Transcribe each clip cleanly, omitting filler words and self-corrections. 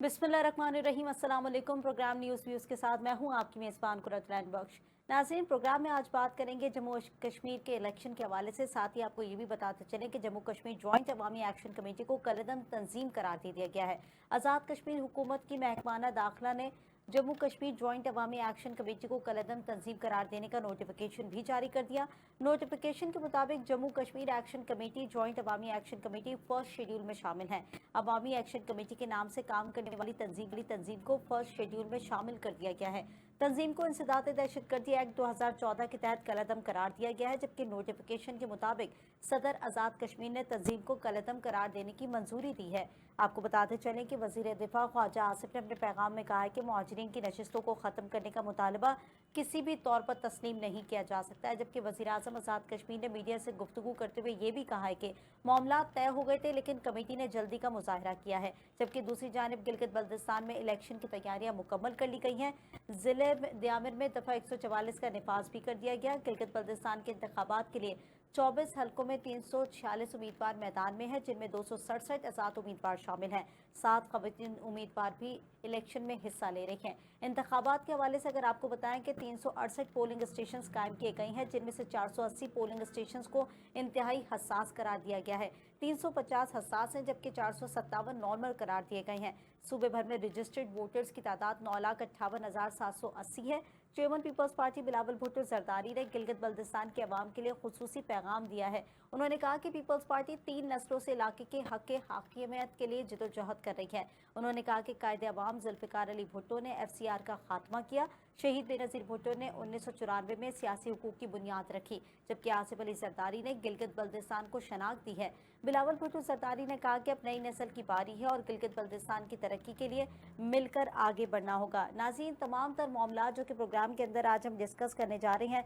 बिस्मिल्लाहिर्रहमानिर्रहीम। अस्सलाम वालेकुम। प्रोग्राम न्यूज़ व्यूज़ के साथ मैं हूं आपकी मेज़बान कुरत बख्श। नाज़रीन, प्रोग्राम में आज बात करेंगे जम्मू कश्मीर के इलेक्शन के हवाले से। साथ ही आपको ये भी बताते चलें कि जम्मू कश्मीर जॉइंट अवामी एक्शन कमेटी को कलअदम तंजीम करार दे दिया गया है। आज़ाद कश्मीर हुकूमत की महकमाना दाखिला ने जम्मू कश्मीर जॉइंट अवामी एक्शन कमेटी को कलअदम तंजीम करार देने का नोटिफिकेशन भी जारी कर दिया। नोटिफिकेशन के मुताबिक Jammu Kashmir action committee joint अवामी एक्शन कमेटी फर्स्ट शेड्यूल में शामिल है। अवामी एक्शन कमेटी के नाम से काम करने वाली तंजीम को फर्स्ट शेड्यूल में शामिल कर दिया गया है। तंजीम को इंसदाद दहशतगर्दी एक्ट 2014 के तहत कलअदम करार दिया गया है, जबकि नोटिफिकेशन के मुताबिक सदर आज़ाद कश्मीर ने तंजीम को कलअदम करार देने की मंजूरी दी है। आपको बताते चलें कि वजीर दिफा ख्वाजा आसिफ ने अपने पैगाम में कहा है कि मुहाजिरीन की नशिस्तों को ख़त्म करने का मुतालबा किसी भी तौर पर तस्लीम नहीं किया जा सकता है। जबकि वज़ीर आज़म आज़ाद कश्मीर ने मीडिया से गुफ्तगू करते हुए ये भी कहा है कि मामला तय हो गए थे, लेकिन कमेटी ने जल्दी का मुजाहरा किया है। जबकि दूसरी जानिब गिलगित बल्तिस्तान में इलेक्शन की तैयारियां मुकम्मल कर ली गई हैं। जिले दियामिर में दफ़ा 144 का नफाज भी कर दिया गया। गिलगित बल्तिस्तान के इंतखाबात के लिए 24 हलकों में 346 उम्मीदवार मैदान में हैं, जिनमें 267 आज़ाद उम्मीदवार शामिल हैं। 7 ख़वातीन उम्मीदवार भी इलेक्शन में हिस्सा ले रही हैं। इंतखाबात के हवाले से अगर आपको बताएं कि 368 पोलिंग स्टेशन कायम किए गए हैं, जिनमें से 480 पोलिंग स्टेशन को इंतहाई हसास करार दिया गया है। 350 हसास हैं, जबकि 457 नॉर्मल करार दिए गए हैं। सूबे भर में रजिस्टर्ड वोटर्स की तादाद 9,58,780 है। चेयरमैन पीपल्स पार्टी बिलावल भुट्टो जरदारी ने गिलगित बल्तिस्तान के अवाम के लिए खुसूसी पैगाम दिया है। उन्होंने कहा कि पीपल्स पार्टी 3 नस्लों से इलाके के हक हाकिमियत के लिए जदोजहद कर रही है। उन्होंने कहा कि कायदे अवाम जुल्फ़िकार अली भुट्टो ने FCR का खात्मा किया। शहीद बेनज़ीर भुट्टो ने 1994 में सियासी हुकूक की बुनियाद रखी, जबकि आसिफ अली जरदारी ने गिलगित बल्तिस्तान को शनाख्त दी है। बिलावल भुट्टो जरदारी ने कहा कि अब नई नस्ल की बारी है और गिलगित बल्तिस्तान की तरक्की के लिए मिलकर आगे बढ़ना होगा। नाज़रीन, तमाम तर मामला जो कि प्रोग्राम के अंदर आज हम डिस्कस करने जा रहे हैं,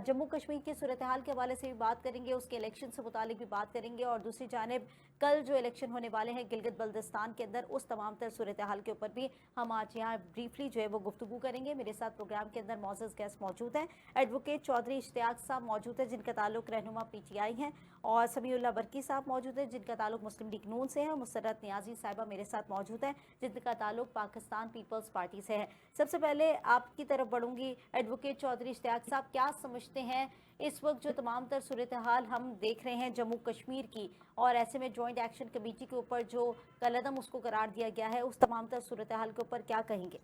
जम्मू कश्मीर की सूरत हाल के हवाले से भी बात करेंगे, उसके इलेक्शन से मुतालिक भी बात करेंगे, और दूसरी जानिब कल जो इलेक्शन होने वाले हैं गिलगित बल्तिस्तान के अंदर, उस तमाम तर सूरत हाल के ऊपर भी हम आज यहाँ ब्रीफली जो है वो गुफ्तगू करेंगे। मेरे साथ प्रोग्राम के अंदर मौजूद गेस्ट मौजूद हैं। एडवोकेट चौधरी इश्तियाक साहब मौजूद हैं, जिनका ताल्लुक रहनुमा PTI हैं, और समीउल्लाह बरकी साहब मौजूद हैं, जिनका ताल्लुक मुस्लिम लीग नून से है। मुसर्रत नियाजी साहिबा मेरे साथ मौजूद हैं, जिनका ताल्लुक पाकिस्तान पीपल्स पार्टी से है। सबसे पहले आपकी तरफ बढ़ूंगी। एडवोकेट चौधरी इश्तियाक साहब, क्या समझते हैं इस वक्त जो तमाम तर सूरत हाल हम देख रहे हैं जम्मू कश्मीर की, और ऐसे में जॉइंट एक्शन कमेटी के ऊपर जो कलअदम उसको करार दिया गया है, उस तमाम तर सूरत हाल के ऊपर क्या कहेंगे?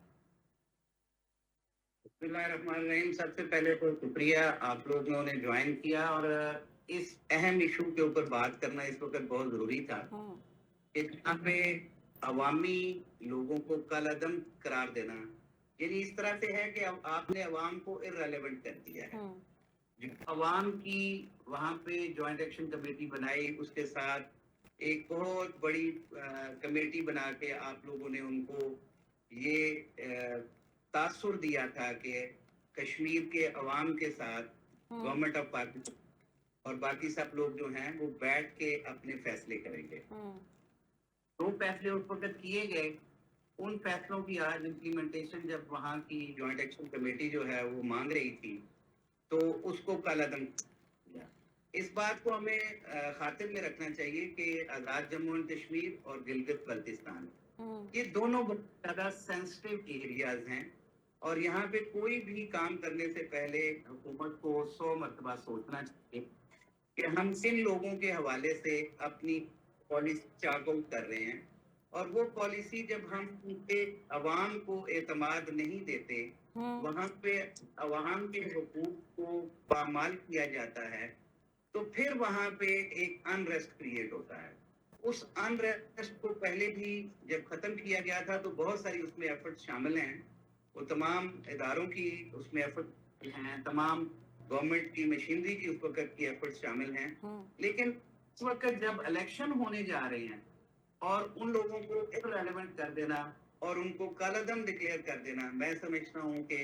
बिस्मिल्लाहिर्रहमानिर्रहीम। सबसे पहले तो शुक्रिया आप लोगों ने ज्वाइन किया, और इस अहम इशू के ऊपर बात करना इस वक्त बहुत जरूरी था कि जहाँ पे अवामी लोगों को कलअदम करार देना, यानी इस तरह से है कि अब आपने अवाम को इररेलेवेंट कर दिया है। जो अवाम की वहाँ पे जॉइंट एक्शन कमेटी बनाई, उसके साथ एक बहुत बड़ी कमेटी बना के आप लोगों ने उनको ये तासुर दिया था कि कश्मीर के अवाम के साथ गवर्नमेंट ऑफ पाकिस्तान और बाकी सब लोग जो हैं वो बैठ के अपने फैसले करेंगे। दो फैसले उस वक्त किए गए। उन फैसलों की आज इम्प्लीमेंटेशन जब वहाँ की जॉइंट एक्शन कमेटी जो है वो मांग रही थी, तो उसको कलअदम किया। इस बात को हमें खातिर में रखना चाहिए कि आज़ाद जम्मू एंड कश्मीर और गिलगित बल्तिस्तान ये दोनों बहुत ज्यादा सेंसिटिव एरियाज हैं, और यहाँ पे कोई भी काम करने से पहले हुकूमत को 100 मरतबा सोचना चाहिए कि हम किन लोगों के हवाले से अपनी पॉलिसी चाक आउट कर रहे हैं। और वो पॉलिसी जब हम उनके अवाम को एतमाद नहीं देते, वहाँ पे अवाम के हुकूक को पामाल किया जाता है, तो फिर वहाँ पे एक अनरेस्ट क्रिएट होता है। उस अनरेस्ट को पहले भी जब खत्म किया गया था तो बहुत सारी उसमें एफर्ट शामिल हैं, वो तमाम इदारों की उसमें एफर्ट हैं, तमाम गवर्नमेंट की मशीनरी की उस वक्त की एफर्ट शामिल हैं। लेकिन उस वक्त जब इलेक्शन होने जा रहे हैं और उन लोगों को इररेलेवेंट कर देना और उनको कलअदम डिक्लेयर कर देना, मैं समझता हूँ कि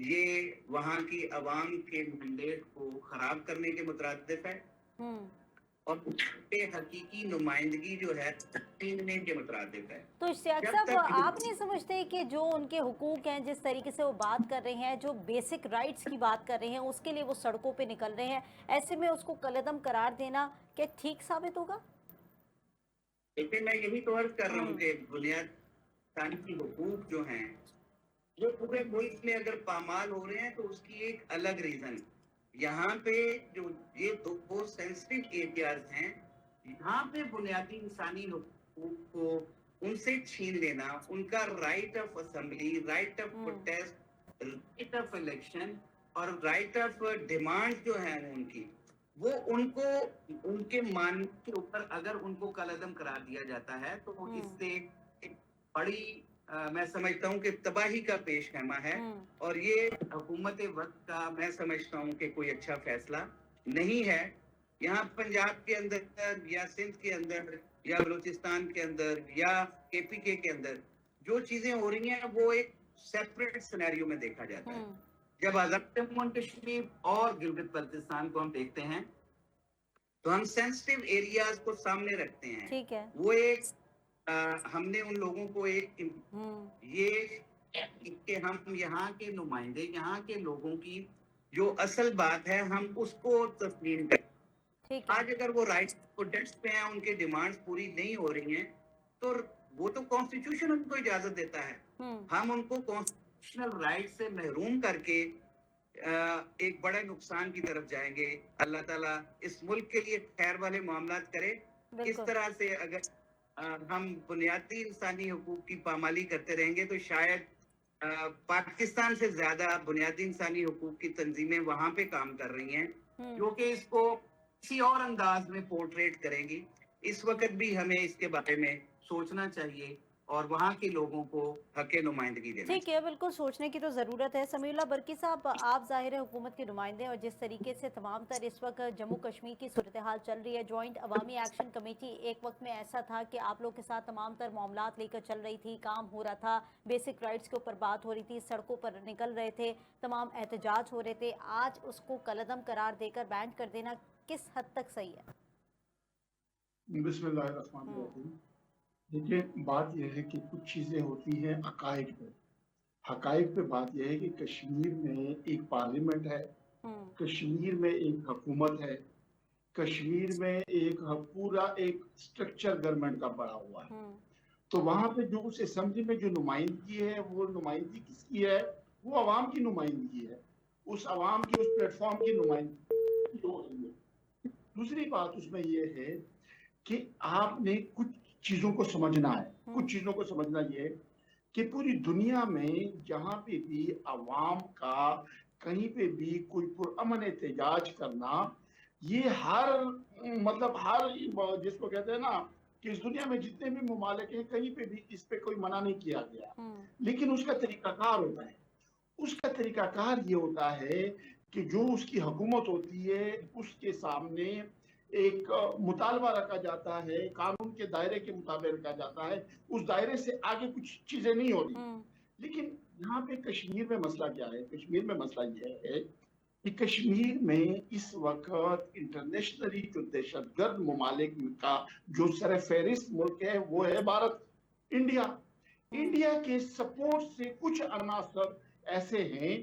ये वहाँ की अवाम के मैंडेट को खराब करने के मुतरादिफ है, और हकीकी नुमाइंदगी जो है छीनने के मुतरादिफ है। तो इश्तियाक साहब, आप नहीं समझते कि जो उनके हुकूक हैं, जिस तरीके से वो बात कर रहे हैं, जो बेसिक राइट्स की बात कर रहे हैं, उसके लिए वो सड़कों पे निकल रहे हैं, ऐसे में उसको कलअदम करार देना क्या ठीक साबित होगा? लेकिन मैं यही तो अर्ज कर रहा हूँ कि बुनियाद इंसानी हुकूक जो हैं वो पूरे मुल्क में अगर पामाल हो रहे हैं तो उसकी एक अलग रीजन। यहाँ पे जो ये दो सेंसिटिव एरियाज हैं, यहाँ पे बुनियादी इंसानी हुकूक को उनसे छीन लेना, उनका right of assembly, right of protest, right of election और राइट ऑफ डिमांड जो है उनकी, वो उनको उनके मान के ऊपर अगर उनको कलअदम करार दिया जाता है तो इससे एक बड़ी मैं समझता हूँ कि तबाही का पेश खैमा है। और ये हुकूमत वक्त का मैं समझता हूँ कि कोई अच्छा फैसला नहीं है। यहाँ पंजाब के अंदर या सिंध के अंदर या बलूचिस्तान के अंदर या केपीके के अंदर जो चीजें हो रही हैं वो एक सेपरेट सिनेरियो में देखा जाता है। जब आजाद जम्मू कश्मीर और गिलगित बल्तिस्तान को हम देखते हैं तो हम सेंसिटिव एरियाज को सामने रखते हैं। ठीक है। वो एक हमने उन लोगों को एक ये कि हम यहाँ के नुमाइंदे, यहाँ के लोगों की जो असल बात है हम उसको तस्लीम करें। आज अगर वो राइट्स प्रोटेस्ट पे हैं, उनके डिमांड्स पूरी नहीं हो रही हैं, तो वो तो कॉन्स्टिट्यूशन उनको इजाजत देता है। हम उनको कॉन्स्टिट्यूशनल राइट से महरूम करके एक बड़े नुकसान की तरफ जाएंगे। अल्लाह ताला इस मुल्क के लिए खैर वाले मामलात करे। इस तरह से अगर हम बुनियादी इंसानी हुकूक की पामाली करते रहेंगे तो शायद पाकिस्तान से ज्यादा बुनियादी इंसानी हुकूक की तंजीमें वहां पे काम कर रही हैं जो कि इसको किसी और अंदाज में पोर्ट्रेट करेंगी। इस वक्त भी हमें इसके बारे में सोचना चाहिए और वहाँ के लोगों को हक़ नुमाइंदगी देना। ठीक है, बिल्कुल सोचने की तो ज़रूरत है। समीउल्लाह बरकी साहब, आप ज़ाहिर है हुकूमत के नुमाइंदे और जिस तरीके से तमाम तर इस वक्त जम्मू कश्मीर की सूरत हाल चल रही है, जॉइंट अवामी एक्शन कमेटी एक वक्त में ऐसा था कि आप लोग के साथ तमाम तर मामलात लेकर चल रही थी, काम हो रहा था, बेसिक राइट्स के ऊपर बात हो रही थी, सड़कों पर निकल रहे थे, तमाम एहतजाज हो रहे थे। आज उसको कलअदम करार देकर बैन कर देना किस हद तक सही है? बिस्मिल्लाहिर्रहमानिर्रहीम। देखिए, बात यह है कि कुछ चीज़ें होती हैं हकाइक पे। हकाइक पे बात यह है कि कश्मीर में एक पार्लियामेंट है, कश्मीर में एक हुकूमत है, कश्मीर में एक पूरा एक स्ट्रक्चर गवर्नमेंट का बना हुआ है। तो वहाँ पे जो उस असेंबली में जो नुमाइंदगी है वो नुमाइंदगी किसकी है? वो अवाम की नुमाइंदगी है, उस अवाम की उस प्लेटफॉर्म की नुमाइंदगी हो रही है। दूसरी बात उसमें यह है कि आपने कुछ चीजों को समझना है। कुछ चीजों को समझना ये है कि पूरी दुनिया में जहां पे भी अवाम का कहीं पे भी कोई पुरअमन एहतजाज करना, ये हर हर जिसको कहते हैं ना कि इस दुनिया में जितने भी मुमालिक हैं कहीं पे भी इस पे कोई मना नहीं किया गया। लेकिन उसका तरीकाकार होता है। उसका तरीकाकार ये होता है कि जो उसकी हुकूमत होती है उसके सामने एक मुतालबा रखा जाता है, कानून के दायरे के मुताबिक रखा जाता है, उस दायरे से आगे कुछ चीजें नहीं हो रही। लेकिन यहाँ पे कश्मीर में मसला क्या है? कश्मीर में मसला यह है कि कश्मीर में इस वक्त इंटरनेशनली जो दहशतगर्द मुमालिक का जो सरफहरिस्त मुल्क है वो है भारत, इंडिया। इंडिया के सपोर्ट से कुछ अनासर ऐसे हैं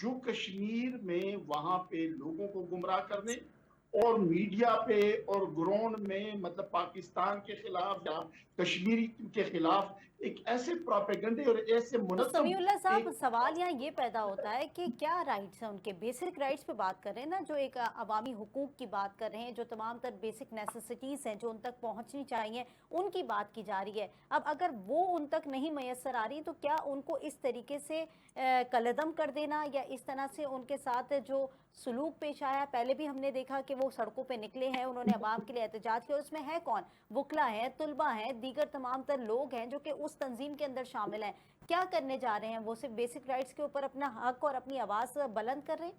जो कश्मीर में वहां पे लोगों को गुमराह करने और मीडिया पे और ग्राउंड में पाकिस्तान के खिलाफ या कश्मीर के खिलाफ एक ऐसे प्रोपेगेंडे और ऐसे तो समीउल्लाह साहब, सवाल यहाँ ये पैदा होता है कि क्या राइट्स हैं उनके? बेसिक राइट्स पे बात कर रहे हैं ना, जो एक अवामी हुकूक की बात कर रहे हैं, जो तमाम तर बेसिक नेसेसिटीज़ हैं जो उन तक पहुँचनी चाहिए, उनकी बात की जा रही है। अब अगर वो उन तक नहीं मैसर आ रही तो क्या उनको इस तरीके से कलअदम कर देना या इस तरह से उनके साथ जो सलूक पेश आया, पहले भी हमने देखा कि वो सड़कों पे निकले हैं, उन्होंने अवाम के लिए एहतजाज किया, उसमें है कौन? वकला हैं, तुलबा हैं, दीगर तमाम तर लोग हैं जो कि उस तंजीम के अंदर शामिल हैं। क्या करने जा रहे हैं? वो सिर्फ बेसिक राइट्स के ऊपर अपना हक और अपनी आवाज बुलंद कर रहे हैं?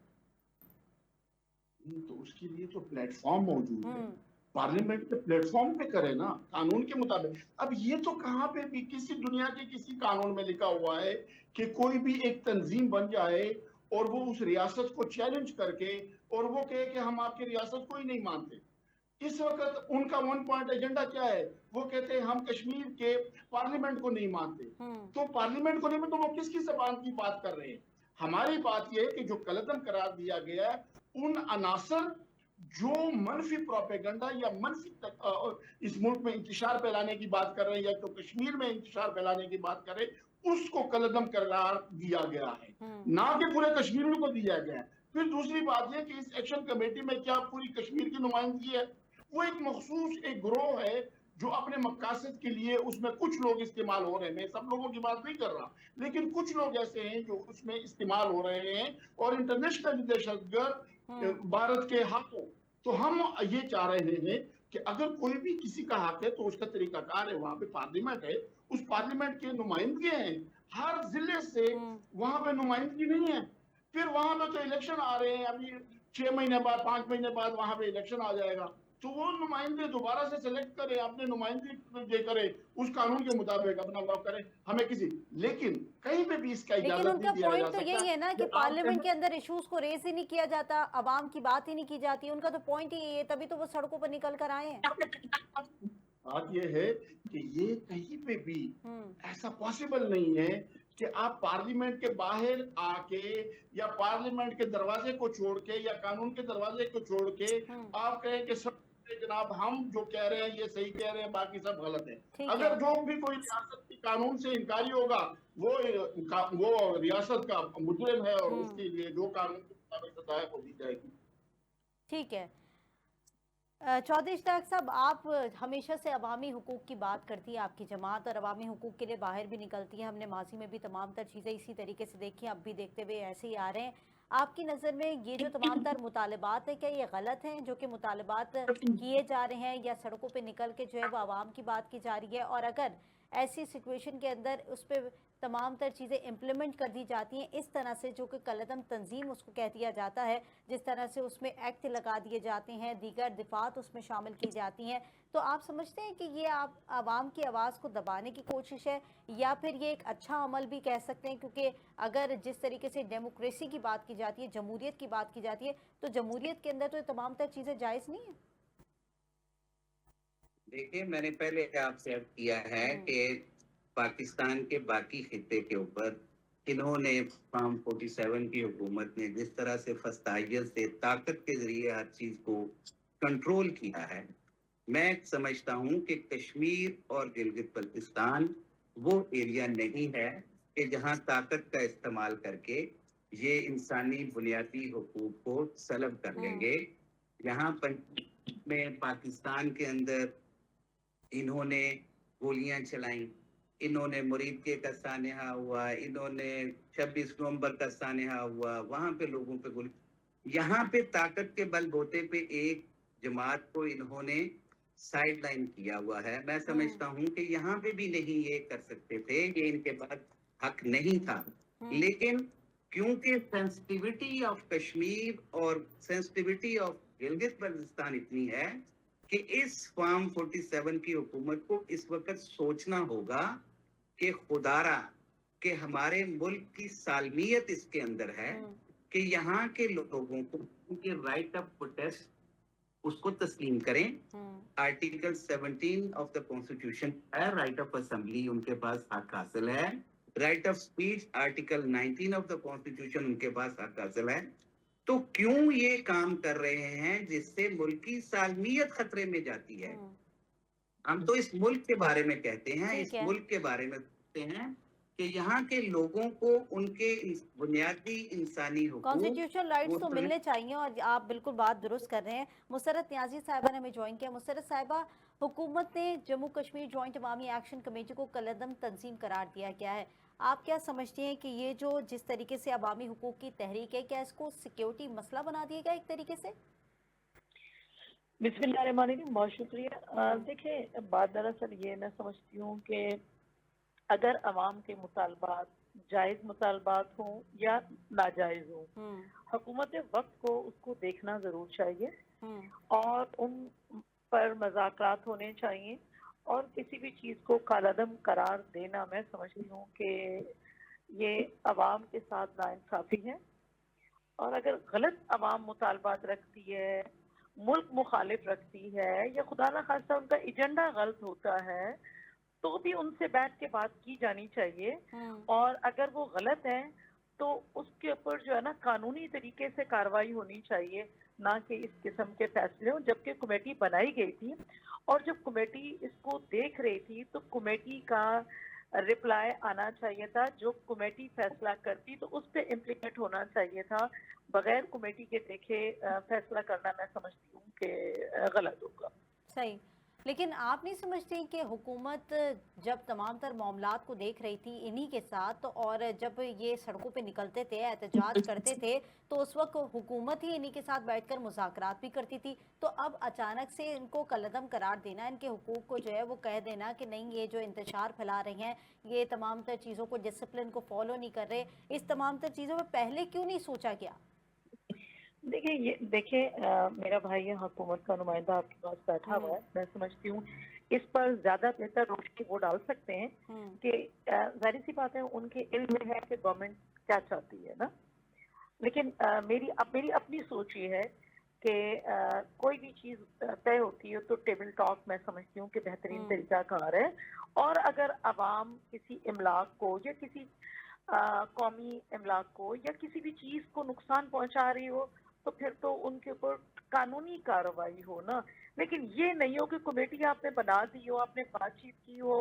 तो उसके लिए तो प्लेटफॉर्म मौजूद है, पार्लियामेंट पे प्लेटफॉर्म पे करे ना, कानून के मुताबिक। अब ये तो कहाँ पे भी किसी दुनिया के किसी कानून में लिखा हुआ है कि कोई भी एक तंजीम बन जाए और वो उस रियासत को चैलेंज करके और वो कहे कि हम आपकी रियासत को ही नहीं मानते। इस वक्त उनका 1 पॉइंट एजेंडा क्या है? वो कहते हैं हम कश्मीर के पार्लियामेंट को नहीं मानते। तो पार्लियामेंट को नहीं मानते तो वो किसकी ज़बान की बात कर रहे हैं? हमारी बात यह है कि जो कलअदम करार दिया गया है उन अनासर जो मनफी प्रोपेगेंडा या मनफी इस मुल्क में इंतशार फैलाने की बात कर रहे हैं या तो कश्मीर में इंतशार फैलाने की बात कर रहे हैं, उसको कलदम करार दिया गया है, ना कि पूरे कश्मीर को दिया गया है। फिर दूसरी बात यह कि इस एक्शन कमेटी में क्या पूरी कश्मीर की नुमाइंदगी है? वो एक मखसूस एक ग्रोह है जो अपने मकासद के लिए उसमें कुछ लोग इस्तेमाल हो रहे हैं। मैं सब लोगों की बात नहीं कर रहा, लेकिन कुछ लोग ऐसे हैं जो उसमें इस्तेमाल हो रहे हैं और इंटरनेशनल दहशतगर्द भारत के हाथों। तो हम ये चाह रहे हैं कि अगर कोई भी किसी का हक है तो उसका तरीकाकार है, वहां पे पार्लियामेंट है, उस पार्लियामेंट के नुमाइंदगी हैं, हर जिले से वहां पे नुमाइंदगी नहीं है। फिर वहां पे तो इलेक्शन आ रहे हैं, अभी 6 महीने बाद 5 महीने बाद वहां पे इलेक्शन आ जाएगा, तो वो नुमाइंदे दोबारा से सिलेक्ट करे, अपने नुमाइंदगी जे करे, उस कानून के मुताबिक अपना लॉ करे, हमें किसी, लेकिन कहीं पे भी इसका लेकिन इजाजत उनका नहीं दिया जा पॉइंट तो सकता यही है ना कि कि पार्लियामेंट के अंदर इश्यूज को रेज ही नहीं किया जाता, अवाम की बात ही नहीं की जाती। उनका तो पॉइंट ही यही है, तभी तो वो सड़कों पर निकल कर आए हैं। बात ये है कि ये कहीं पे भी ऐसा पॉसिबल नहीं है कि आप पार्लियामेंट के बाहर आके या पार्लियामेंट के दरवाजे को छोड़ के या कानून के दरवाजे को छोड़ के आप कहें कि सब जनाब हम जो कह रहे हैं ये सही कह रहे हैं, बाकी सब गलत है। अगर जो भी कोई रियासत की कानून से इनकारी होगा वो रियासत का मुजरिम है और उसके लिए जो कानून के मुताबिक सजा है वो दी जाएगी। ठीक है चौधरी इश्ताक साहब, आप हमेशा से अवामी हुकूक की बात करती है आपकी जमात, और अवामी हुकूक के लिए बाहर भी निकलती है। हमने माजी में भी तमाम तर चीज़ें इसी तरीके से देखी, अब भी देखते हुए ऐसे ही आ रहे हैं। आपकी नज़र में ये जो तमाम तर मुतालबात है, क्या ये गलत हैं जो कि मुतालबात किए जा रहे हैं, या सड़कों पे निकल के जो है वो आवाम की बात की जा रही है? और अगर ऐसी सिचुएशन के अंदर उस पर तमाम तर चीज़ें इम्प्लीमेंट कर दी जाती हैं इस तरह से, जो कि कलदम तंजीम उसको कह दिया जाता है, जिस तरह से उसमें एक्ट लगा दिए जाते हैं, दीगर दिफात उसमें शामिल की जाती हैं, तो आप समझते हैं कि ये आप आवाम की आवाज़ को दबाने की कोशिश है, या फिर ये एक अच्छा अमल भी कह सकते हैं? क्योंकि अगर जिस तरीके से डेमोक्रेसी की बात की जाती है, जमहूरियत की बात की जाती है, तो जमहूरियत के अंदर तो ये तमाम तर चीज़ें जायज़ नहीं है। देखिए, मैंने पहले आपसे अर्ज किया है कि पाकिस्तान के बाकी खित्ते के ऊपर इन्होंने फार्म 47 की हुकूमत ने जिस तरह से फस्तायत से ताकत के जरिए हर चीज को कंट्रोल किया है, मैं समझता हूं कि कश्मीर और गिलगित बल्तिस्तान वो एरिया नहीं है कि जहां ताकत का इस्तेमाल करके ये इंसानी बुनियादी हुकूक को सलब कर लेंगे। यहाँ पर में पाकिस्तान के अंदर इन्होंने गोलियां चलाई, इन्होंने मुरीद के का सानेहा हुआ, इन्होंने 26 नवंबर का सानेहा हुआ, वहां पे लोगों पे गोली, यहाँ पे ताकत के बलबूते पे एक जमात को इन्होंने साइडलाइन किया हुआ है। मैं समझता हूँ कि यहाँ पे भी नहीं ये कर सकते थे, ये इनके पास हक नहीं था, लेकिन क्योंकि सेंसिटिविटी ऑफ कश्मीर और सेंसिटिविटी ऑफ गिलगित बल्तिस्तान इतनी है कि इस फार्म 47 की हुकूमत को इस वक्त सोचना होगा कि खुदारा कि हमारे मुल्क की सालमियत इसके अंदर है कि यहाँ के लोगों को उनके राइट ऑफ प्रोटेस्ट उसको तस्लीम करें। आर्टिकल 17 ऑफ द कॉन्स्टिट्यूशन है, राइट ऑफ असेंबली उनके पास हक हासिल है, right of speech article 19 of the constitution उनके पास हक हासिल है। तो क्यों ये काम कर रहे हैं जिससे मुल्क की सालमियत खतरे में जाती है? हम तो इस मुल्क के बारे में कहते हैं, इस मुल्क के बारे में कहते हैं कि यहाँ के लोगों को उनके बुनियादी इंसानी हुकूक, कॉन्स्टिट्यूशनल राइट्स तो मिलने चाहिए, और आप बिल्कुल बात दुरुस्त कर रहे हैं। मुसर्रत न्याजी साहिबा ने हमें ज्वाइन किया। मुसर्रत साहिबा, हुकूमत ने जम्मू कश्मीर जॉइंट अवामी एक्शन कमेटी को कलदम तंजीम करार दिया गया है। आप क्या समझते हैं कि ये जो जिस तरीके से अवामी हुकूक की तहरीक है, क्या इसको सिक्योरिटी मसला बना दिया गया एक तरीके से? बिस्मिल्लाहिर्रहमानिर्रहीम, बहुत शुक्रिया। देखिए, बात दरअसल ये मैं समझती हूँ कि अगर अवाम के मुतालबात जायज़ मुतालबात हों या नाजायज़ हों, हुकूमत वक्त को उसको देखना ज़रूर चाहिए और उन पर मज़ाकरात होने चाहिए, और किसी भी चीज़ को कालादम करार देना मैं समझती हूँ कि ये अवाम के साथ नाइंसाफ़ी है। और अगर गलत अवाम मुतालबात रखती है, मुल्क मुखालिफ रखती है, या खुदा ना खास्ता उनका एजेंडा गलत होता है, तो भी उनसे बैठ के बात की जानी चाहिए। और अगर वो गलत है तो उसके ऊपर जो है ना कानूनी तरीके से कार्रवाई होनी चाहिए, ना कि इस किस्म के फैसले हों। जबकि कमेटी बनाई गई थी और जब कमेटी इसको देख रही थी तो कमेटी का रिप्लाई आना चाहिए था। जो कमेटी फैसला करती तो उस पर इम्प्लीमेंट होना चाहिए था। बगैर कमेटी के देखे फैसला करना मैं समझती हूँ कि गलत होगा। सही, लेकिन आप नहीं समझते कि हुकूमत जब तमाम तर मामलात को देख रही थी इन्हीं के साथ, और जब ये सड़कों पे निकलते थे, एहतजाज करते थे, तो उस वक्त हुकूमत ही इन्हीं के साथ बैठकर मुज़ाकरात भी करती थी। तो अब अचानक से इनको कलअदम करार देना, इनके हुकूक को जो है वो कह देना कि नहीं, ये जो इंतशार फैला रही हैं, ये तमाम तर चीज़ों को, डिसिप्लिन को फॉलो नहीं कर रहे, इस तमाम तर चीज़ों में पहले क्यों नहीं सोचा गया? देखिए मेरा भाई है हुकूमत का नुमाइंदा आपके पास बैठा हुआ है। मैं समझती हूँ इस पर ज्यादा बेहतर रोशनी वो डाल सकते हैं कि जाहिर सी बात है उनके इल्म में है कि गवर्नमेंट क्या चाहती है ना। लेकिन मेरी अपनी सोच ये है कि कोई भी चीज तय होती है तो टेबल टॉक मैं समझती हूँ कि बेहतरीन तरीका कार है। और अगर अवाम किसी इमलाक को या किसी कौमी इमलाक को या किसी भी चीज को नुकसान पहुंचा रही हो तो फिर तो उनके ऊपर कानूनी कार्रवाई हो ना। लेकिन ये नहीं हो कि कमेटी आपने बना दी हो, आपने बातचीत की हो,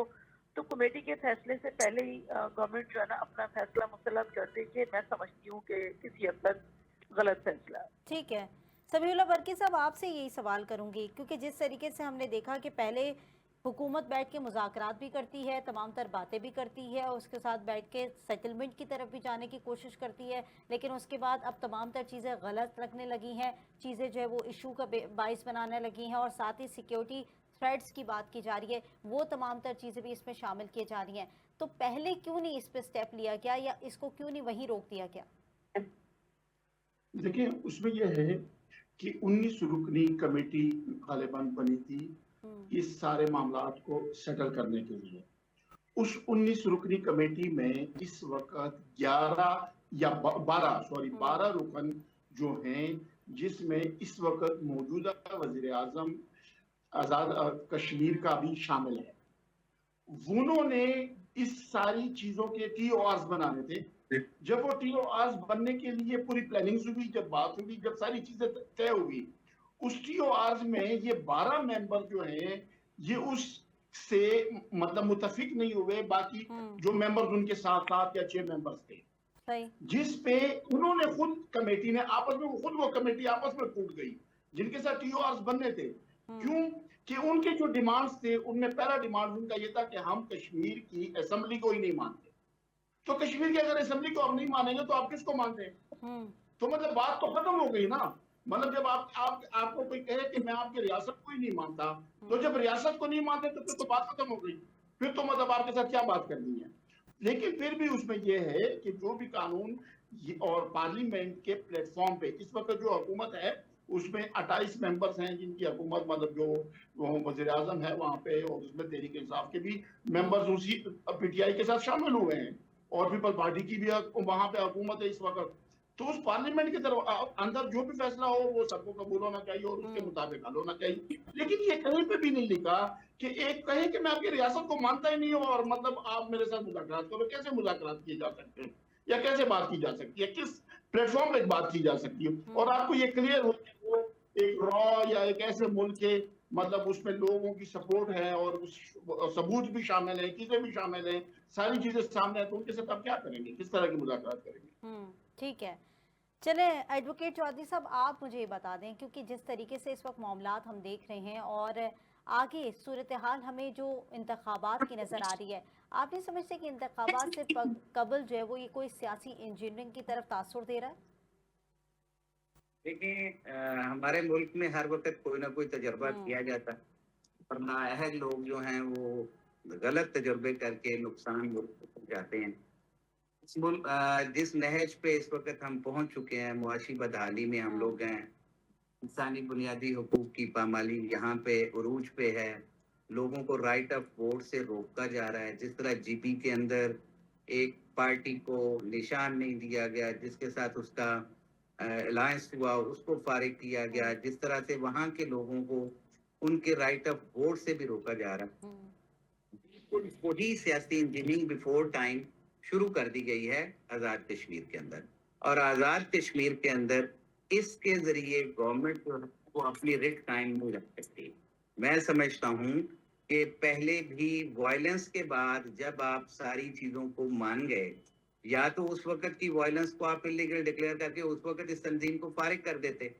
तो कमेटी के फैसले से पहले ही गवर्नमेंट जो है ना अपना फैसला मुस्तलद कर दे, कि मैं समझती हूँ कि किसी हद तक गलत फैसला है। ठीक है, सबीउल्लाह बरकी साहब, आपसे यही सवाल करूंगी, क्योंकि जिस तरीके से हमने देखा कि पहले हुकूमत बैठ के मुज़ाकरात भी करती है, तमाम तर बातें भी करती है, उसके साथ बैठ के सेटलमेंट की तरफ भी जाने की कोशिश करती है, लेकिन उसके बाद अब तमाम तर चीज़ें गलत लगने लगी हैं, चीज़ें जो है वो इशू का बाइस बनाने लगी हैं, और साथ ही सिक्योरिटी थ्रेट्स की बात की जा रही है, वो तमाम तर चीज़ें भी इसमें शामिल की जा रही हैं। तो पहले क्यों नहीं इस पर स्टेप लिया गया, या इसको क्यों नहीं वहीं रोक दिया गया? देखिए, उसमें यह है कि 19 रुकनी कमेटी गालिबन बनी थी इस सारे मामलात को सेटल करने के लिए। उस 19 रुकनी कमेटी में इस वक्त 12 रुकन जो हैं, जिसमें इस वक्त मौजूदा वजीर आजम आजाद कश्मीर का भी शामिल है। उन्होंने इस सारी चीजों के TORs बनाने थे। जब वो TORs बनने के लिए पूरी प्लानिंग हुई, जब बात हुई, जब सारी चीजें तय हुई, उस TORs में ये 12 मेंबर जो हैं ये उससे मतलब मुतफिक नहीं हुए बाकी जो मेंबर्स उनके साथ या 6 मेंबर्स थे, जिस पे उन्होंने खुद कमेटी ने आपस में वो कमेटी आपस में टूट गई जिनके साथ TORs बनने थे। क्यों कि उनके जो डिमांड्स थे उनमें पहला डिमांड उनका ये था कि हम कश्मीर की असेंबली को ही नहीं मानते। तो कश्मीर की अगर असेंबली को आप नहीं मानेंगे तो आप किसको मानते हैं? तो मतलब बात तो खत्म हो गई ना। मतलब जब आपको कोई कहे कि मैं आपकी रियासत को ही नहीं मानता, तो जब रियासत को नहीं मानते तो फिर तो बात खत्म हो गई। फिर तो मतलब आपके साथ क्या बात करनी है। लेकिन फिर भी उसमें यह है कि जो भी कानून और पार्लियामेंट के प्लेटफॉर्म पे इस वक्त जो हुकूमत है उसमें 28 मेंबर्स हैं जिनकी हुकूमत मतलब जो वज़ीर आज़म है वहां पे, और उसमें तहरीक इंसाफ के भी मेंबर्स उसी PTI के साथ शामिल हुए हैं, और पीपल पार्टी की भी वहां पे हुकूमत है इस वक्त। तो उस पार्लियामेंट की तरफ अंदर जो भी फैसला हो वो सबको कबूल होना चाहिए और उसके मुताबिक हल होना चाहिए। लेकिन ये कहीं पे भी नहीं लिखा कि एक कहे कि मैं आपकी रियासत को मानता ही नहीं हूँ और मतलब आप मेरे साथ मुज़ाकरात करो। कैसे मुज़ाकरात किए जा सकते हैं या कैसे बात की जा सकती है, किस प्लेटफॉर्म पे बात की जा सकती है? और आपको ये क्लियर हो कि वो एक रॉ या एक ऐसे मुल्क के मतलब उसमें लोगों की सपोर्ट है और उस सबूत भी शामिल है, चीजें भी शामिल है, सारी चीजें सामने है, तो उनके साथ आप क्या करेंगे, किस तरह की मुलाकात करेंगे? ठीक है, चले एडवोकेट चौधरी साहब, आप मुझे बता दें, क्योंकि जिस तरीके से इस वक्त मामलात हम देख रहे हैं और आगे सूरत हाल हमें जो इंतखाबात की नज़र आ रही है, आप नहीं समझते कि इंतखाबात से कबल जो है वो ये कोई सियासी इंजीनियरिंग की तरफ तासुर दे रहा है? देखिए, हमारे मुल्क में हर वक्त कोई ना कोई तजर्बा किया जाता है, और नाअहल लोग जो हैं वो गलत तजुर्बे करके नुकसान जाते हैं। जिस नहज पे इस वक्त हम पहुंच चुके हैं, मुआशी बदहाली में हम लोग हैं, इंसानी बुनियादी हुकूक की पामाली यहाँ पे उरूज पे है, लोगों को राइट ऑफ वोट से रोका जा रहा है। जिस तरह GP के अंदर एक पार्टी को निशान नहीं दिया गया जिसके साथ उसका अलायंस हुआ, उसको फारिग किया गया, जिस तरह से वहाँ के लोगों को उनके राइट ऑफ वोट से भी रोका जा रहा है। वही सियासी इंजीनियरिंग बिफोर टाइम शुरू कर दी गई है आज़ाद कश्मीर के अंदर। और आज़ाद कश्मीर के अंदर इसके जरिए गवर्नमेंट जो है वो अपनी रिट कायम नहीं रख सकती। मैं समझता हूँ कि पहले भी वायलेंस के बाद जब आप सारी चीज़ों को मान गए, या तो उस वक्त की वायलेंस को आप इलीगल डिक्लेयर करके उस वक्त इस तंजीम को फारिग कर देते।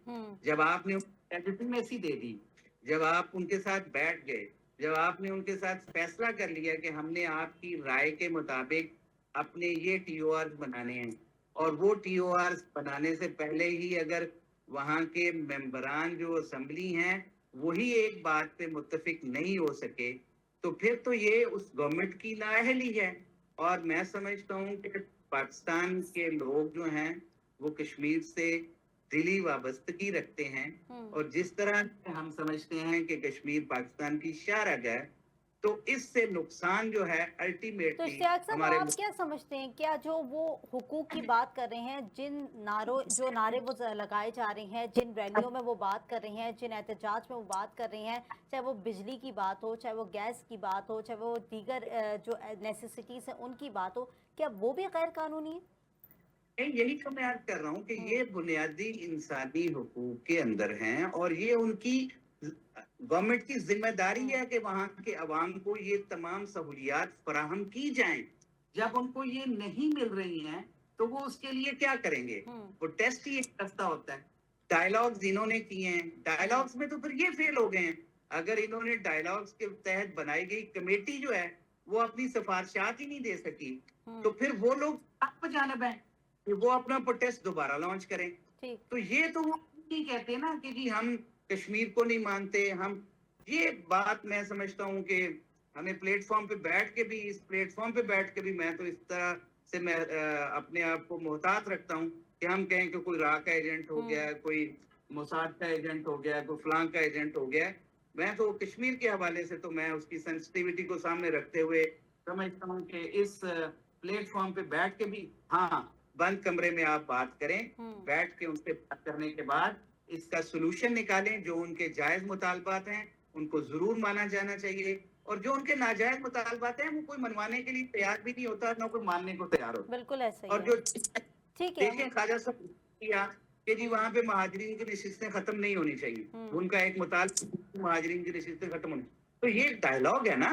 जब आपने लेजिटिमेसी दे दी, जब आप उनके साथ बैठ गए, जब आपने उनके साथ फैसला कर लिया कि हमने आपकी राय के मुताबिक अपने ये टीओआर बनाने हैं, और वो टीओआर बनाने से पहले ही अगर वहां के मेंबरान जो असेंबली हैं वही एक बात पे मुत्तफिक नहीं हो सके, तो फिर तो ये उस गवर्नमेंट की नाअहली है। और मैं समझता हूँ कि पाकिस्तान के लोग जो हैं वो कश्मीर से दिली वाबस्तगी रखते हैं, और जिस तरह हम समझते हैं कि कश्मीर पाकिस्तान की शाहराह है, तो इससे नुकसान जो है तो अल्टीमेटली इश्तियाक साहब, हमारे आप क्या समझते हैं, क्या जो वो हुकूक की बात कर रहे हैं, जो नारे वो लगाए जा रहे हैं, जिन रैलियों में वो बात कर रहे हैं, जिन एहतजाज में वो बात कर रहे हैं, चाहे वो बिजली की बात हो, चाहे वो गैस की बात हो, चाहे वो दीगर जो नेसेसिटीज है उनकी बात हो, क्या वो भी गैर कानूनी है? यही तो मैं अर्ज कर रहा हूँ कि ये बुनियादी इंसानी हुकूक के अंदर हैं, और ये उनकी गवर्नमेंट की जिम्मेदारी है कि वहां के अवाम को ये तमाम सहूलियात फराहम की जाएं। जब उनको ये नहीं मिल रही हैं तो वो उसके लिए क्या करेंगे? वो टेस्ट ही एक रास्ता होता है। डायलॉग्स इन्होंने किए हैं, डायलॉग्स में तो फिर ये फेल हो गए हैं। अगर इन्होंने डायलॉग्स के तहत बनाई गई कमेटी जो है वो अपनी सिफारिशात ही नहीं दे सकी, तो फिर वो लोग आप जानब है कि वो अपना प्रोटेस्ट दोबारा लॉन्च करें। तो ये तो वो नहीं कहते ना कि जी हम कश्मीर को नहीं मानते। हम ये बात मैं समझता हूँ कि हमें प्लेटफॉर्म पे बैठ के भी, इस प्लेटफॉर्म पे बैठ के भी मैं तो इस तरह से मैं अपने आप को मोहतात रखता हूँ कि हम कहें कि कोई रा का एजेंट हो गया, कोई मोसाद का एजेंट हो गया, कोई फलां का एजेंट हो गया। मैं तो कश्मीर के हवाले से तो मैं उसकी सेंसिटिविटी को सामने रखते हुए समझता हूँ कि इस प्लेटफॉर्म पे बैठ के भी, हाँ, बंद कमरे में आप बात करें, बैठ के उनसे बात करने के बाद इसका सोल्यूशन निकालें। जो उनके जायज मुतालबात हैं उनको जरूर माना जाना चाहिए, और जो उनके नाजायज मुतालबात हैं वो कोई मनवाने के लिए तैयार भी नहीं होता, ना कोई मानने को तैयार होता। बिल्कुल ऐसा ही और है। जो ठीक है, देखें ख्वाजा साहब किया कि जी वहां पे महाजरीन की नशिस्तें खत्म नहीं होनी चाहिए, उनका एक मुतालबा महाजरीन की नशिस्तें खत्म होनी, तो ये डायलॉग है ना।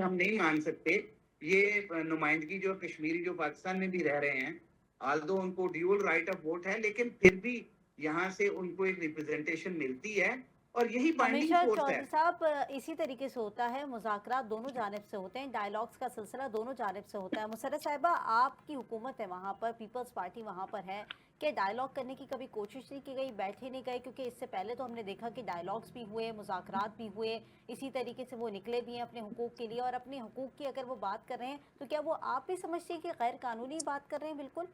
हम नहीं मान सकते ये नुमाइंदगी जो कश्मीरी जो पाकिस्तान में भी रह रहे हैं, आल्दो उनको ड्यूअल राइट ऑफ वोट है, लेकिन फिर भी यहाँ से उनको एक रिप्रेजेंटेशन मिलती है, और यही बाइंडिंग हमेशा फोर्स चौधरी है। साहब इसी तरीके से होता है, मुज़ाकरात दोनों जानिब से होते हैं, डायलॉग्स का सिलसिला दोनों जानिब से होता है। मुसर्रत साहिबा, आपकी हुकूमत है वहाँ पर, पीपल्स पार्टी वहाँ पर है, क्या डायलॉग करने की कभी कोशिश नहीं की गई, बैठे नहीं गए? क्योंकि इससे पहले तो हमने देखा कि डायलॉग्स भी हुए, मुज़ाकरात भी हुए, इसी तरीके से वो निकले भी हैं अपने हुकूक के लिए, और अपने हुकूक की अगर वो बात कर रहे हैं तो क्या वो आप भी समझते हैं कि गैर कानूनी बात कर रहे हैं? बिल्कुल।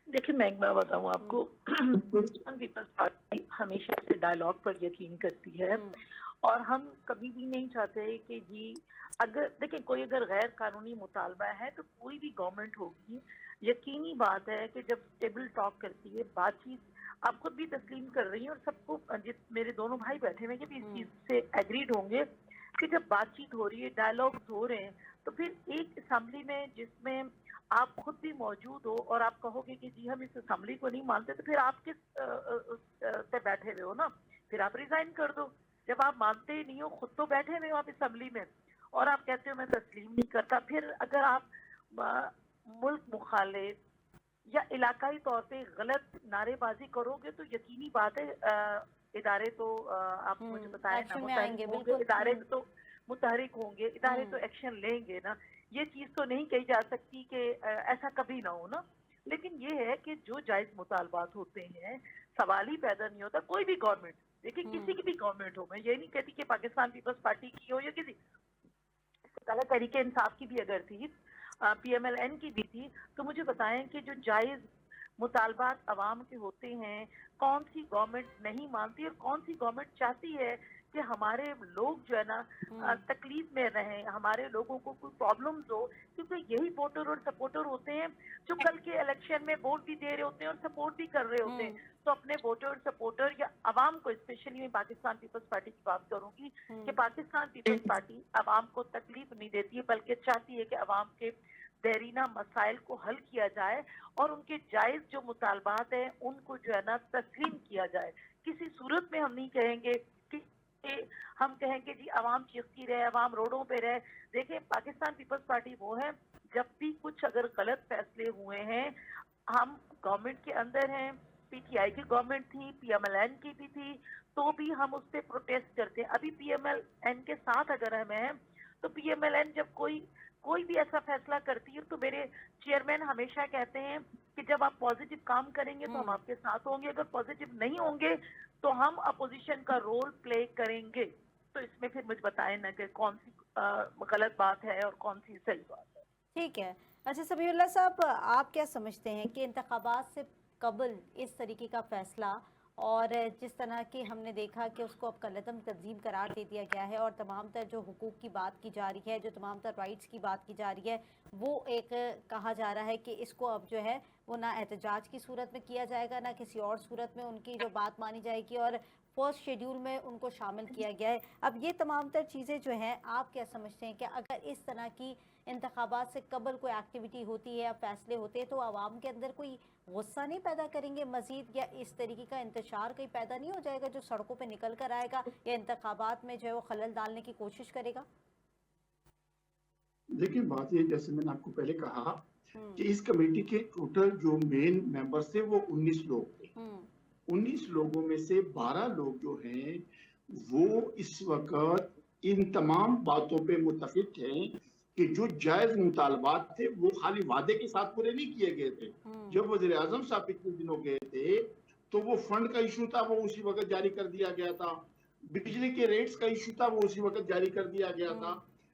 देखिए, मैं एक बात बताऊं आपको, पीपल्स पार्टी हमेशा से डायलॉग पर यकीन करती है, और हम कभी भी नहीं चाहते कि जी अगर देखिए कोई अगर गैर कानूनी मुतालबा है तो कोई भी गवर्नमेंट होगी, यकीनी बात है कि जब टेबल टॉक करती है, बातचीत, आप खुद भी तस्लीम कर रही हैं और सबको, जिस मेरे दोनों भाई बैठे हुए हैं भी इस चीज से एग्रीड होंगे कि जब बातचीत हो रही है, डायलॉग्स हो रहे हैं, तो फिर एक असेंबली में जिसमें आप खुद भी मौजूद हो और आप कहोगे कि जी हम इस असेंबली को नहीं मानते, तो फिर आप किस से बैठे हुए हो ना, फिर आप रिजाइन कर दो। जब आप मानते ही नहीं हो, खुद तो बैठे हुए हो आप असेंबली में, और आप कहते हो मैं तस्लीम नहीं करता, फिर अगर आप मुल्क मुखालिफ या इलाकाई तौर पे गलत नारेबाजी करोगे तो यकीनी बात है इदारे तो आप मुझे बताएं ना, मुतहरिक होंगे, इदारे तो मुतहरिक होंगे, इदारे तो एक्शन लेंगे ना। ये चीज तो नहीं कही जा सकती कि ऐसा कभी ना हो ना, लेकिन ये है कि जो जायज मुतालबात होते हैं, सवाल ही पैदा नहीं होता। कोई भी गवर्नमेंट, देखिए किसी की भी गवर्नमेंट हो, मैं ये नहीं कहती कि पाकिस्तान पीपल्स पार्टी की हो या किसी तहरीक इंसाफ की भी अगर थी, PMLN की भी थी, तो मुझे बताएं कि जो जायज मुतालबात अवाम के होते हैं, कौन सी गवर्नमेंट नहीं मानती और कौन सी गवर्नमेंट चाहती है कि हमारे लोग जो है ना तकलीफ में रहें, हमारे लोगों को कोई प्रॉब्लम्स हो, क्योंकि यही वोटर और सपोर्टर होते हैं जो कल के इलेक्शन में वोट भी दे रहे होते हैं और सपोर्ट भी कर रहे होते हैं। तो अपने वोटर और सपोर्टर या अवाम को, स्पेशली मैं पाकिस्तान पीपल्स पार्टी की बात करूंगी कि पाकिस्तान पीपल्स पार्टी अवाम को तकलीफ नहीं देती है, बल्कि चाहती है कि अवाम के देरीना मसाइल को हल किया जाए और उनके जायज जो मुतालबात हैं उनको जो है ना तस्लीम किया जाए। किसी सूरत में हम नहीं कहेंगे कि हम कहेंगे जी आवाम चीखती रहे, आवाम रोडों पे रहे। देखिए पाकिस्तान पीपल्स पार्टी वो है, जब भी कुछ अगर गलत फैसले हुए हैं, हम गवर्नमेंट के अंदर हैं, पीटीआई की गवर्नमेंट थी, पीएमएलएन की भी थी, तो भी हम उस पर प्रोटेस्ट करते हैं। अभी पीएमएलएन के साथ अगर हम हैं तो पीएमएलएन जब कोई भी ऐसा फैसला करती है तो मेरे चेयरमैन हमेशा कहते हैं कि जब आप पॉजिटिव काम करेंगे तो हम आपके साथ होंगे, अगर पॉजिटिव नहीं होंगे तो हम अपोजिशन का रोल प्ले करेंगे। तो इसमें फिर मुझे बताएं ना कि कौन सी गलत बात है और कौन सी सही बात है। ठीक है। अच्छा सबीहुल्लाह साहब, आप क्या समझते हैं कि इंतखाबात से कबल इस तरीके का फैसला और जिस तरह की हमने देखा कि उसको अब कलअदम तंजीम करार दे दिया गया है और तमाम तर जो हुकूक की बात की जा रही है, जो तमाम तर राइट्स की बात की जा रही है, वो एक कहा जा रहा है कि इसको अब जो है वो ना एहतजाज की सूरत में किया जाएगा, ना किसी और सूरत में उनकी जो बात मानी जाएगी और फर्स्ट शेड्यूल में उनको शामिल किया गया है। अब ये तमाम तर चीज़ें जो हैं, आप क्या समझते हैं कि अगर इस तरह की इंतखाबात से कबल कोई एक्टिविटी होती है या फैसले होते हैं तो आवाम के अंदर कोई गुस्सा नहीं पैदा करेंगे मजीद, या इस तरीके का इंतशार कहीं पैदा नहीं हो जाएगा जो सड़कों पे निकल कर आएगा या इंतखाबात में जो है वो खलल डालने की कोशिश करेगा? देखिए बात ये, जैसे मैंने आपको पहले कहा कि इस कमेटी के टोटल जो मेन मेंबर्स थे वो 19 लोग थे। 19 लोगों में से 12 लोग जो हैं वो इस वक्त इन तमाम बातों पे मुत्तफिक हैं कि जो जायज मुतालबात थे वो खाली वादे के साथ पूरे नहीं किए गए थे। जब वज़ीर आज़म साहब पिछले दिनों गए थे तो वो फंड का इशू था, वो उसी वक्त जारी कर दिया गया था। बिजली के रेट्स का इशू था, वो उसी वक्त जारी कर दिया गया था।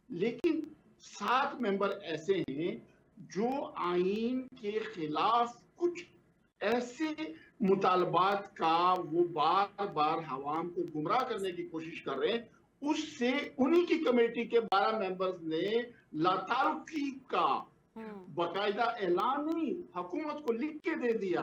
लेकिन 7 मेंबर ऐसे हैं जो आईन के खिलाफ कुछ ऐसे मुतालबात का वो बार बार हवाम को गुमराह करने की कोशिश कर रहे हैं। उससे उन्हीं की कमेटी के 12 मेंबर्स ने लातारुकी का बाकायदा ऐलान नहीं, हुकूमत को लिख के दे दिया।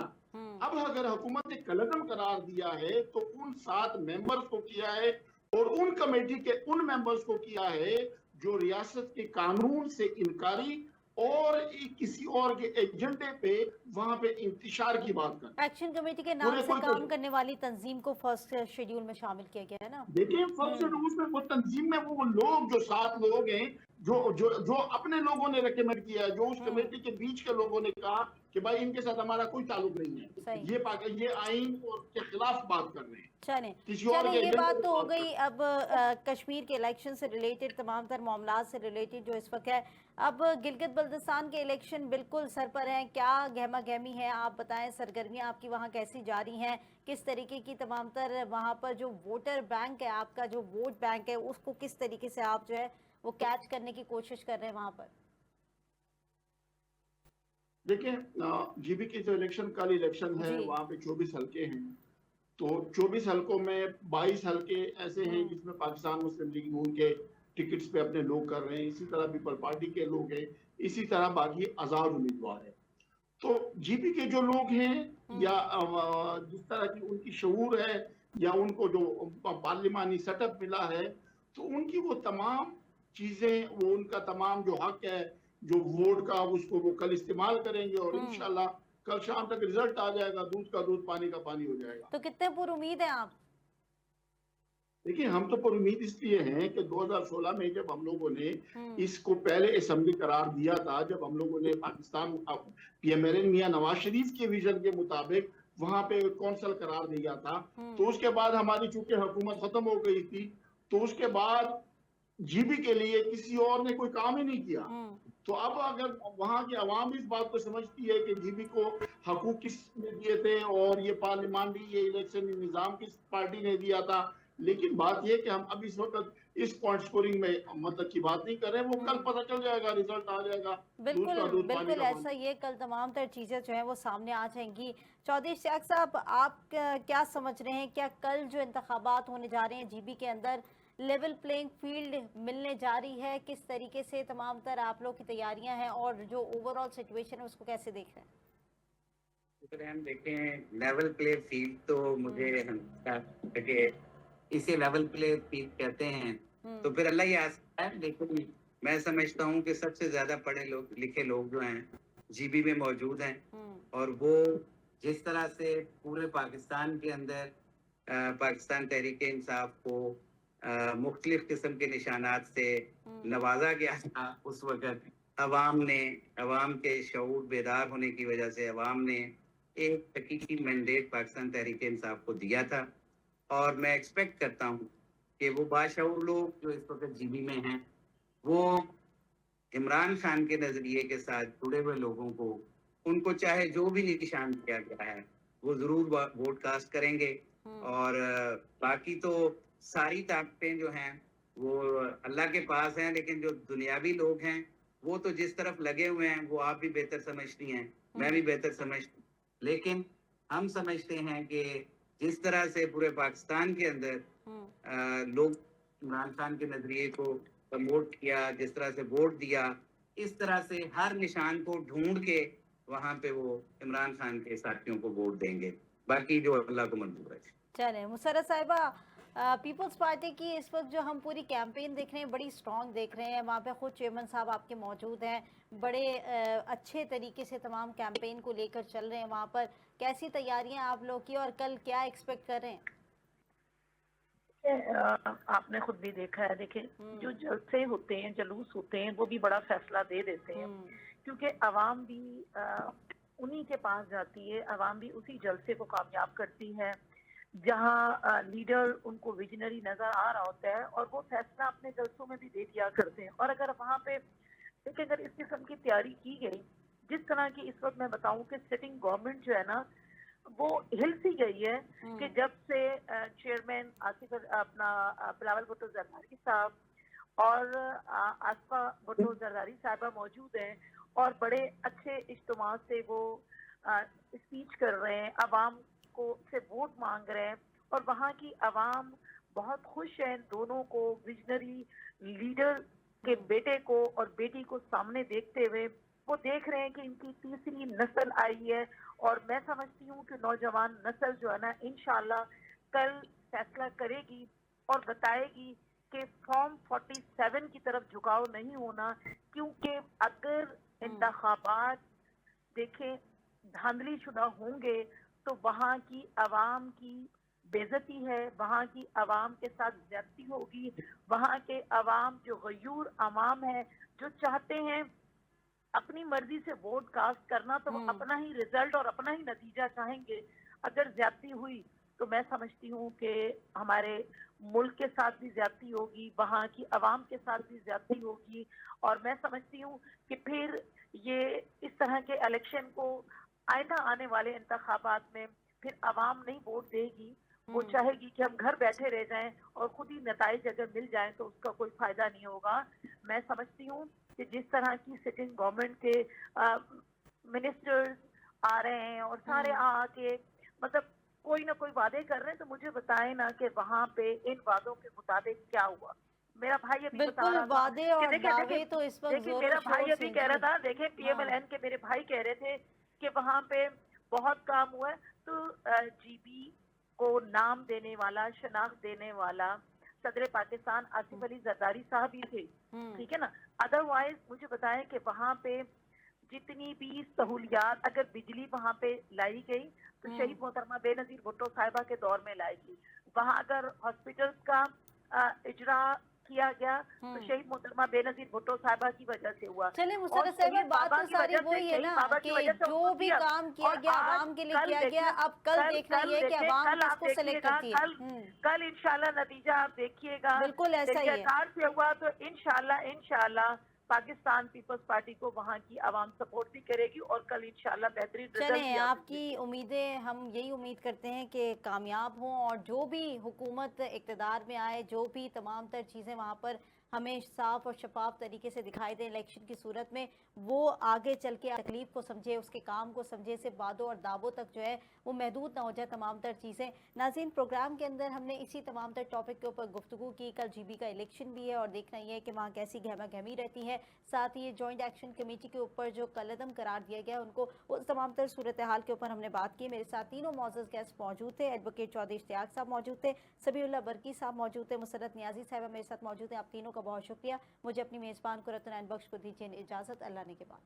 अब अगर हुकूमत ने कलअदम करार दिया है तो उन 7 मेंबर्स को किया है और उन कमेटी के उन मेंबर्स को किया है जो रियासत के कानून से इनकारी और किसी और के एजेंडे पे वहां पे इंतशार की बात कर। एक्शन कमेटी के नाम से काम करने वाली तंजीम को फर्स्ट शेड्यूल में शामिल किया गया है ना। देखिए फर्स्ट शेड्यूल में वो तंजीम में वो लोग जो 7 लोग हैं जो जो जो अपने लोगों ने रेकमेंड किया है, जो उस कमेटी के बीच के लोगों ने कहा कि भाई इनके साथ हमारा कोई ताल्लुक नहीं है, ये आईन के खिलाफ बात कर रहे हैं। चले ये बात तो हो गई। अब कश्मीर के इलेक्शन से रिलेटेड तमाम तर मामला से रिलेटेड जो इस वक्त है, अब गिलगित बल्तिस्तान के इलेक्शन बिल्कुल सर पर हैं, क्या गहमा गहमी है आप बताएं, सरगर्मियां आपकी वहां कैसी जारी हैं, किस तरीके की तमाम तर वहां पर जो वोटर बैंक है, आपका जो वोट बैंक है, उसको किस तरीके से आप जो है वो कैच करने की कोशिश कर रहे हैं वहां पर? देखिए जीबी की जो इलेक्शन कल इलेक्शन है वहां पे 24 हल्के हैं, तो 24 हल्कों में 22 हल्के ऐसे हैं जिसमें पाकिस्तान मुस्लिम लीग नून के टिकट्स पे अपने लोग कर रहे हैं, इसी तरह पीपल पार्टी के लोग हैं, इसी तरह बाकी आजाद उम्मीदवार है। तो जीपी के जो लोग हैं या जिस तरह की उनकी शऊर है या उनको जो पार्लिमानी सेटअप मिला है, तो उनकी वो तमाम चीजें, वो उनका तमाम जो हक है जो वोट का, उसको वो कल इस्तेमाल करेंगे और इंशाल्लाह कल शाम तक रिजल्ट आ जाएगा, दूध का दूध पानी का पानी हो जाएगा। तो कितने पुर उम्मीद है आप? देखिए हम तो पुर उम्मीद इसलिए हैं कि 2016 में जब हम लोगों ने इसको पहले असेंबली करार दिया था, जब हम लोगों ने पाकिस्तान पीएमएलएन मियां नवाज शरीफ के विजन के मुताबिक वहां पे कौंसल करार दिया था, तो उसके बाद हमारी चूंकि हुकूमत खत्म हो गई थी, तो उसके बाद जीबी के लिए किसी और ने कोई काम ही नहीं किया। तो अब अगर वहां की आवाम इस बात को समझती है कि जीबी को हकूक किसने दिए थे और ये पार्लियामेंट्री ये इलेक्शन निजाम किस पार्टी ने दिया था, लेकिन बात ये कि हम अब इस वक्त इस पॉइंट स्कोरिंग में मतलब की बात नहीं कर रहे, वो कल पता चल जाएगा, रिजल्ट आ जाएगा। बिल्कुल ऐसा ये कल तमाम तर चीजें जो है वो सामने आ जाएंगी। चौधरी इश्तियाक साहब, आप क्या समझ रहे हैं, क्या कल जो इंतखाबात होने जा रहे हैं जीबी के अंदर लेवल प्लेइंग फील्ड मिलने जा रही है? किस तरीके से तमाम तर आप लोग की तैयारियां हैं और जो ओवरऑल सिचुएशन है उसको कैसे देख रहे हैं? अगर हम देखें लेवल प्ले फील्ड, तो मुझे इसे लेवल प्ले फील्ड कहते हैं, तो फिर अल्लाह ही आसान है, लेकिन मैं समझता हूँ कि सबसे ज्यादा पढ़े लिखे लोग जो हैं जीबी में मौजूद हैं, और वो जिस तरह से पूरे पाकिस्तान के अंदर पाकिस्तान तहरीक इंसाफ को मुख्तलिफ किस्म के निशानात से नवाजा गया था, उस वक्त अवाम के शऊर बेदार होने की वजह से अवाम ने एक हकीकी मैंडेट पाकिस्तान तहरीक इंसाफ को दिया था। और मैं एक्सपेक्ट करता हूँ कि वो बाशऊर लोग जो इस वक्त जीबी में हैं, वो इमरान खान के नजरिए के साथ जुड़े हुए लोगों को, उनको चाहे जो भी निशान किया गया है, वो जरूर वोट कास्ट करेंगे। और बाकी तो सारी ताकतें जो हैं वो अल्लाह के पास हैं, लेकिन जो दुनियावी लोग हैं वो तो जिस तरफ लगे हुए हैं वो आप भी बेहतर समझती हैं, मैं भी बेहतर समझती, लेकिन हम समझते हैं कि जिस तरह से पूरे पाकिस्तान के अंदर लोग इमरान खान के नजरिए को प्रमोट किया, जिस तरह से वोट दिया, इस तरह से हर निशान को ढूंढ के वहां पे वो इमरान खान के साथियों को वोट देंगे, बाकी जो अल्लाह को मंजूर है। चले मुसर्रत साहिबा, पीपल्स पार्टी की इस वक्त जो हम पूरी कैंपेन देख रहे हैं बड़ी स्ट्रॉन्ग देख रहे हैं, वहाँ पे खुद चेयरमैन साहब आपके मौजूद हैं, बड़े अच्छे तरीके से तमाम कैंपेन को लेकर चल रहे हैं। वहाँ पर कैसी तैयारियां आप लोग की और कल क्या एक्सपेक्ट कर रहे हैं? आपने खुद भी देखा है, देखिए जो जलसे होते हैं, जलूस होते हैं, वो भी बड़ा फैसला दे देते हैं, क्योंकि अवाम भी उन्हीं के पास जाती है, अवाम भी उसी जलसे को कामयाब करती है जहां लीडर उनको विजनरी नजर आ रहा होता है और वो फैसला अपने जलसों में भी दे दिया करते हैं। और अगर वहां पे देखिए, अगर इस किस्म की तैयारी की गई, जिस तरह की इस वक्त मैं बताऊं कि सिटिंग गवर्नमेंट जो है ना वो हिल सी गई है कि जब से चेयरमैन आसिफ अपना बिलावल भुट्टो जरदारी साहब और आसफा भुट्टो जरदारी साहिबा मौजूद हैं और बड़े अच्छे इज्तिमा से वो स्पीच कर रहे हैं, अवाम को से वोट मांग रहे हैं और वहाँ की अवाम बहुत खुश है दोनों को, विजनरी लीडर के बेटे को और बेटी को सामने देखते हुए। वो देख रहे हैं कि इनकी तीसरी नस्ल आई है और मैं समझती हूँ कि नौजवान नस्ल जो है ना इंशाल्लाह कल फैसला करेगी और बताएगी कि फॉर्म 47 की तरफ झुकाव नहीं होना, क्योंकि अगर इंतखाबात देखें धांधली शुदा होंगे तो वहाँ की अवाम की बेइज्जती है, वहाँ की अवाम के साथ ज्यादती होगी, वहाँ के अवाम जो गयूर अवाम है जो चाहते हैं अपनी मर्जी से वोट कास्ट करना, तो वो अपना ही रिजल्ट और अपना ही नतीजा चाहेंगे। अगर ज्यादती हुई तो मैं समझती हूँ कि हमारे मुल्क के साथ भी ज्यादती होगी, वहाँ की अवाम के साथ भी ज्यादती होगी और मैं समझती हूँ कि फिर ये इस तरह के इलेक्शन को आइंदा आने वाले इंतखाबात में फिर अवाम नहीं वोट देगी, वो चाहेगी कि हम घर बैठे रह जाएं और खुद ही नताइज अगर मिल जाएं तो उसका कोई फायदा नहीं होगा। मैं समझती हूँ कि जिस तरह की सिटिंग गवर्नमेंट के मिनिस्टर्स आ रहे हैं और सारे आके मतलब कोई ना कोई वादे कर रहे हैं, तो मुझे बताएं ना कि वहाँ पे इन वादों के मुताबिक क्या हुआ। मेरा भाई अभी बता रहा था कि देखिए मेरा भाई अभी कह रहा था, देखिए PMLN के मेरे भाई कह रहे थे कि वहाँ पे बहुत काम हुआ है, तो जीबी को नाम देने वाला, शनाख्त देने वाला सदर पाकिस्तान आसिफ अली जरदारी साहब ही थे, ठीक है ना। अदरवाइज मुझे बताएं कि वहाँ पे जितनी भी सहूलियात, अगर बिजली वहाँ पे लाई गई तो शहीद मोहतरमा बेनजीर भुट्टो साहिबा के दौर में लाई गई। वहाँ अगर हॉस्पिटल्स का इजरा किया गया तो शहीद मोहतरमा बेनजीर भुट्टो साहिबा की वजह से हुआ। चलिए मुसर्रत साहिबा, बात तो सारी वही है ना कि जो भी काम किया गया आवाम के लिए किया गया, अब कल देखना ये कि आवाम किसको सेलेक्ट करती है। कल इंशाल्लाह नतीजा आप देखिएगा, बिल्कुल ऐसा ही है। से हुआ तो इंशाल्लाह पाकिस्तान पीपल्स पार्टी को वहाँ की आवाम सपोर्ट भी करेगी और कल इंशाल्लाह बेहतरीन रिजल्ट। चलें, आपकी उम्मीदें, हम यही उम्मीद करते हैं कि कामयाब हों और जो भी हुकूमत इक़्तिदार में आए, जो भी तमाम तर चीज़ें वहाँ पर हमें साफ और शफाफ तरीके से दिखाई दे इलेक्शन की सूरत में, वो आगे चल के तकलीफ को समझे, उसके काम को समझे, सिर्फ वादों और दावों तक जो है वो महदूद ना हो जाए तमाम तर चीज़ें। नाज़रीन, प्रोग्राम के अंदर हमने इसी तमाम तर टॉपिक के ऊपर गुफ्तगू की। कल जीबी का इलेक्शन भी है और देखना ये है कि वहाँ कैसी गहमा गहमी रहती है। साथ ही जॉइंट एक्शन कमेटी के ऊपर जो कलअदम करार दिया गया उनको, उस तमाम तर सूरत हाल के ऊपर हमने बात की। मेरे साथ तीनों मौजूद गेस्ट मौजूद थे। एडवोकेट चौधरी इश्तियाक साहब मौजूद थे, सबीउल्लाह बरकी साहब मौजूद थे, मुसर्रत नियाजी साहिबा मेरे साथ मौजूद है। आप तीनों आपका बहुत शुक्रिया। मुझे अपनी मेज़बान कुरत नैन बख्श को दीजिए इजाज़त। अल्लाह ने के बाद।